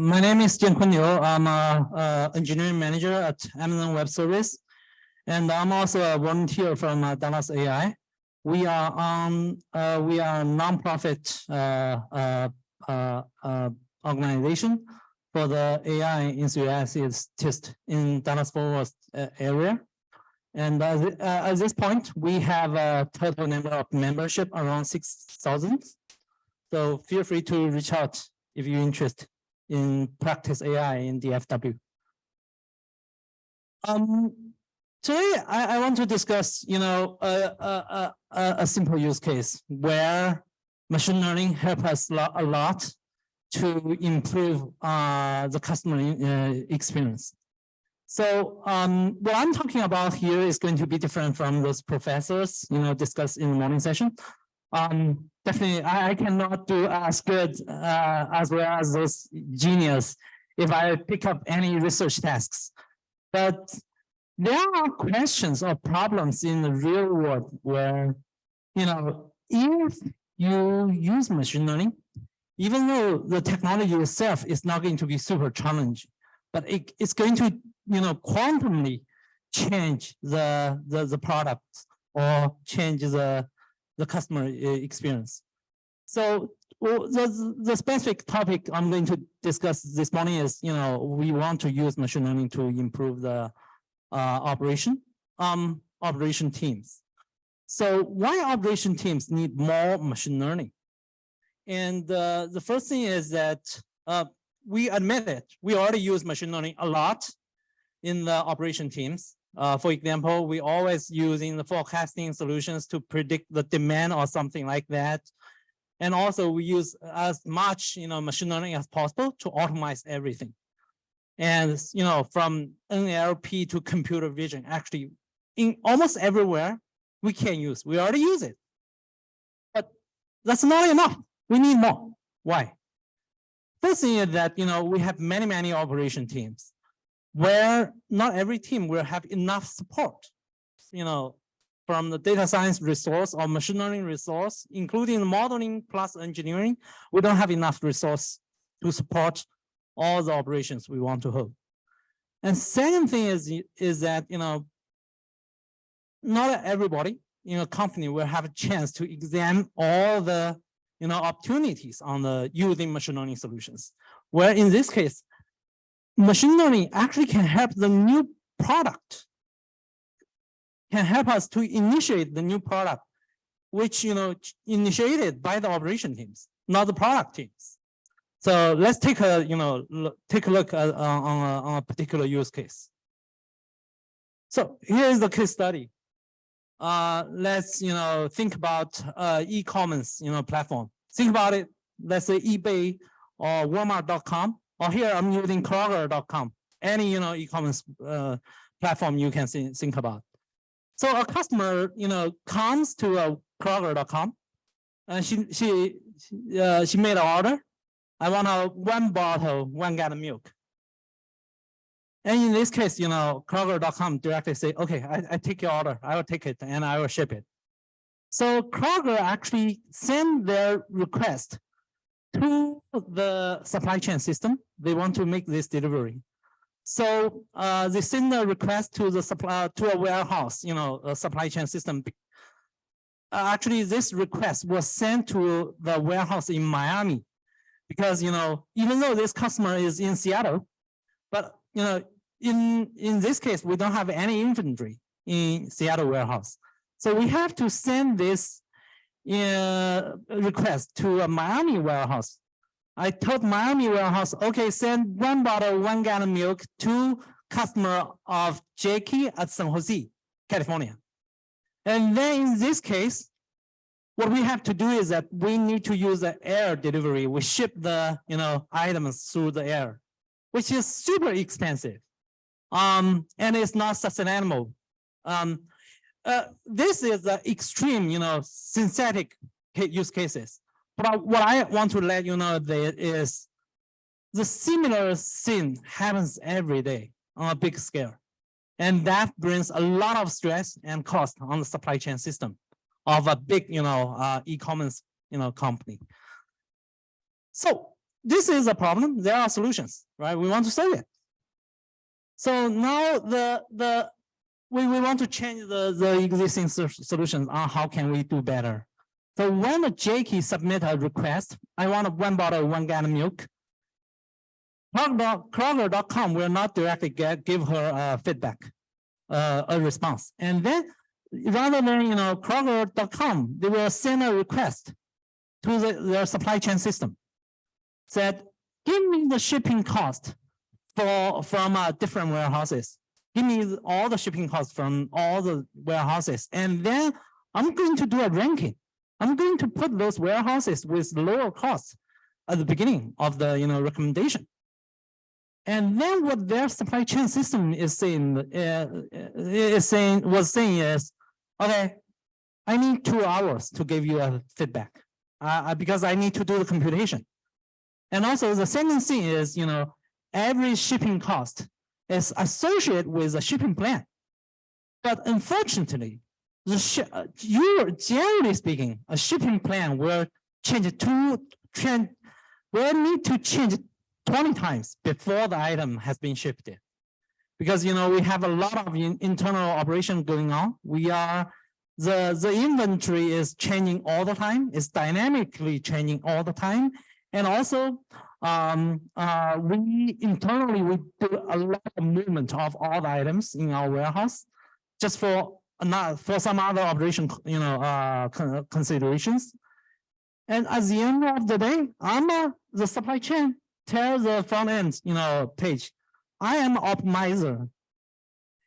My name is Jiankun Liu. I'm a engineering manager at Amazon Web Service, and I'm also a volunteer from Dallas AI. We are a nonprofit organization for the AI in US test in Dallas-Fort Worth area. And at this point, we have a total number of membership around 6,000. So feel free to reach out if you're interested in practice AI in DFW. Today I want to discuss, a simple use case where machine learning helps us a lot to improve the customer experience. So what I'm talking about here is going to be different from those professors, discussed in the morning session. Definitely, I cannot do as good as well as those genius if I pick up any research tasks. But there are questions or problems in the real world where, if you use machine learning, even though the technology itself is not going to be super challenging, but it's going to, quantumly change the product or change the customer experience. So the specific topic I'm going to discuss this morning is, we want to use machine learning to improve the operation teams. So why operation teams need more machine learning? And the first thing is that we admit it. We already use machine learning a lot in the operation teams. For example, we always using the forecasting solutions to predict the demand or something like that. And also we use as much, machine learning as possible to automate everything. And, from NLP to computer vision, actually in almost everywhere we can use, we already use it. But that's not enough. We need more. Why? First thing is that, we have many operation teams where not every team will have enough support, from the data science resource or machine learning resource, including modeling plus engineering. We don't have enough resource to support all the operations we want to hold. And second thing is that, not everybody, company will have a chance to examine all the, opportunities on the using machine learning solutions, where in this case, machine learning actually can help the new product, can help us to initiate the new product, which, initiated by the operation teams, not the product teams. So let's take a, take a look at, on a particular use case. So here's the case study. Let's, think about e-commerce, platform. Think about it. Let's say eBay or Walmart.com, or here I'm using Kroger.com. Any, e-commerce platform you can think about. So a customer, comes to Kroger.com, and she made an order. I want 1 bottle, 1 gallon milk. And in this case, Kroger.com directly say, okay, I take your order. I will take it and I will ship it. So Kroger actually send their request to the supply chain system. They want to make this delivery. So they send a request to the to a warehouse, a supply chain system. Actually, this request was sent to the warehouse in Miami because, even though this customer is in Seattle, but, in this case, we don't have any inventory in Seattle warehouse. So we have to send this request to a Miami warehouse. I told Miami warehouse, okay, send 1 bottle, 1 gallon milk to customer of Jackie at San Jose, California. And then in this case, what we have to do is that we need to use the air delivery. We ship the, items through the air, which is super expensive. And it's not sustainable. This is the extreme, synthetic use cases. But what I want to let you know there is the similar thing happens every day on a big scale. And that brings a lot of stress and cost on the supply chain system of a big, e-commerce, company. So this is a problem. There are solutions, right? We want to solve it. So now we want to change the existing solutions on how can we do better. So when the Jakey submit a request, I want 1 bottle, 1 gallon milk. Kroger.com will not directly give her feedback, a response. And then rather than Kroger.com, they will send a request to their supply chain system. Said, give me the shipping cost from different warehouses. Give me all the shipping costs from all the warehouses, and then I'm going to do a ranking. I'm going to put those warehouses with lower costs at the beginning of the recommendation. And then what their supply chain system is saying is, okay, I need 2 hours to give you a feedback because I need to do the computation. And also the second thing is, every shipping cost is associated with a shipping plan. But unfortunately, generally speaking, a shipping plan will need to change 20 times before the item has been shipped. Because we have a lot of internal operation going on. The inventory is changing all the time. It's dynamically changing all the time. And also, we internally do a lot of movement of all the items in our warehouse, just for some other operation, considerations. And at the end of the day, the supply chain tells the front end, page, I am an optimizer.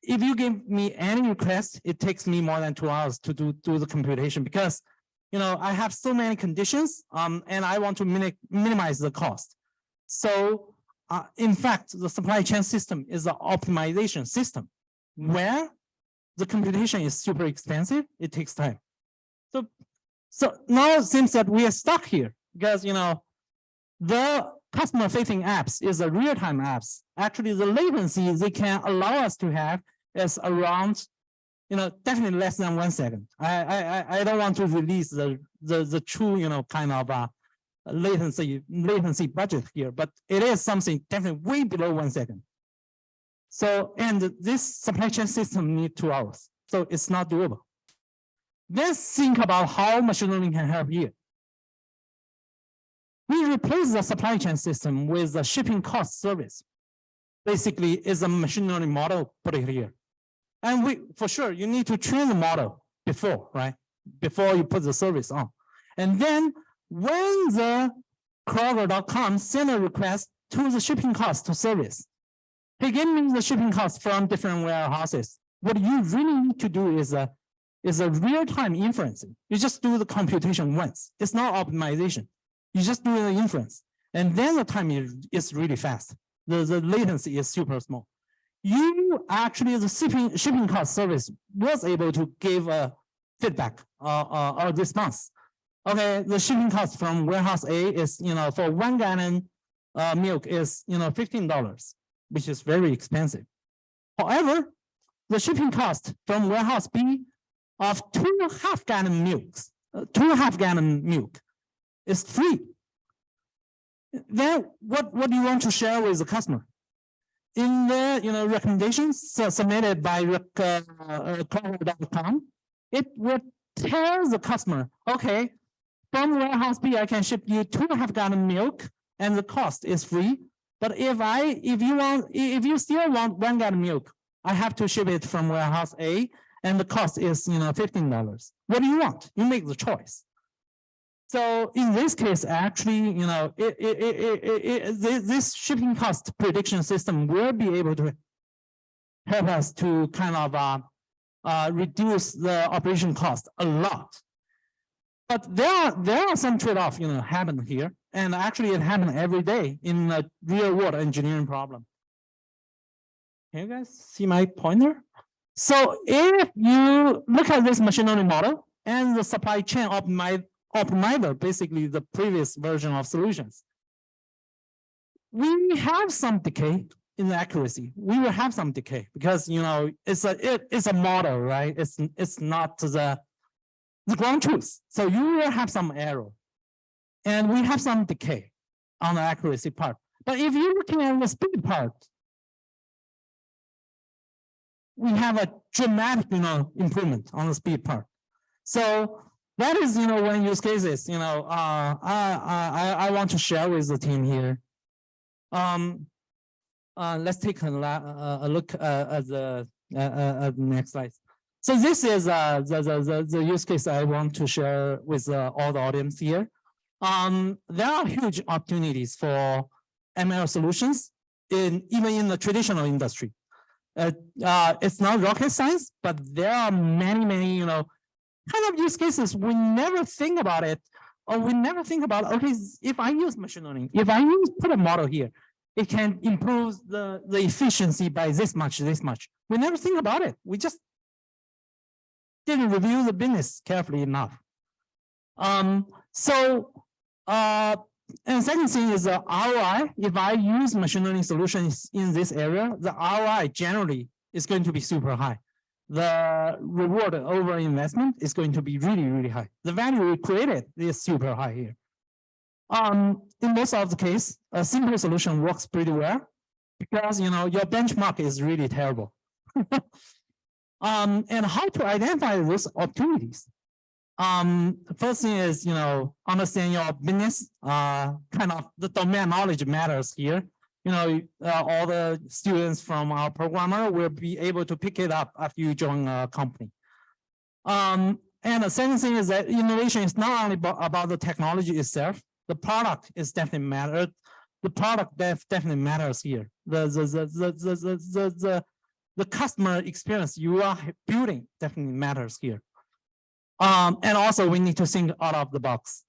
If you give me any request, it takes me more than 2 hours to do the computation because I have so many conditions, and I want to minimize the cost. So, in fact, the supply chain system is an optimization system where the computation is super expensive. It takes time. So now it seems that we are stuck here because the customer-facing apps is a real-time apps. Actually, the latency they can allow us to have is around, definitely less than 1 second. I don't want to release the true, kind of latency budget here, but it is something definitely way below 1 second. So, and this supply chain system needs 2 hours, so it's not doable. Let's think about how machine learning can help here. We replace the supply chain system with a shipping cost service. Basically, is a machine learning model put it here. And for sure, you need to train the model before, right? Before you put the service on. And then when the Kroger.com send a request to the shipping cost to service, they give me the shipping cost from different warehouses. What you really need to do is a real-time inferencing. You just do the computation once. It's not optimization. You just do the inference. And then the time is really fast. The latency is super small. You actually, the shipping cost service was able to give a feedback or response. Okay, the shipping cost from warehouse A is, for 1 gallon milk is, $15, which is very expensive. However, the shipping cost from warehouse B of 2.5 gallon milks, 2.5 gallon milk is free. Then what do you want to share with the customer? In the recommendations submitted by Kroger.com, it would tell the customer, okay, from warehouse B, I can ship you 2.5 gallon milk, and the cost is free. But if you still want 1 gallon milk, I have to ship it from warehouse A, and the cost is $15. What do you want? You make the choice. So in this case, actually, this shipping cost prediction system will be able to help us to kind of reduce the operation cost a lot. But there are some trade-offs, happen here, and actually it happens every day in a real-world engineering problem. Can you guys see my pointer? So if you look at this machine learning model and the supply chain optimizer, basically the previous version of solutions, we have some decay in the accuracy. We will have some decay because it's a model, right? It's not the ground truth. So you will have some error, and we have some decay. on the accuracy part. But if you're looking at the speed part, we have a dramatic, improvement on the speed part. So that is, one use cases, I want to share with the team here. Let's take a look at the next slide. So this is the use case I want to share with all the audience here. There are huge opportunities for ML solutions even in the traditional industry. It's not rocket science, but there are many, kind of use cases we never think about it, or we never think about, okay, if I use machine learning, if I put a model here, it can improve the efficiency by this much. We never think about it. We just didn't review the business carefully enough. And second thing is the ROI. If I use machine learning solutions in this area, the ROI generally is going to be super high. The reward over investment is going to be really, really high. The value we created is super high here. In most of the case, a simple solution works pretty well because your benchmark is really terrible. And how to identify those opportunities? First thing is, understand your business. Kind of the domain knowledge matters here. All the students from our programmer will be able to pick it up after you join a company. And the second thing is that innovation is not only about the technology itself. The product is definitely matters. The product definitely matters here. The customer experience you are building definitely matters here. And also we need to think out of the box.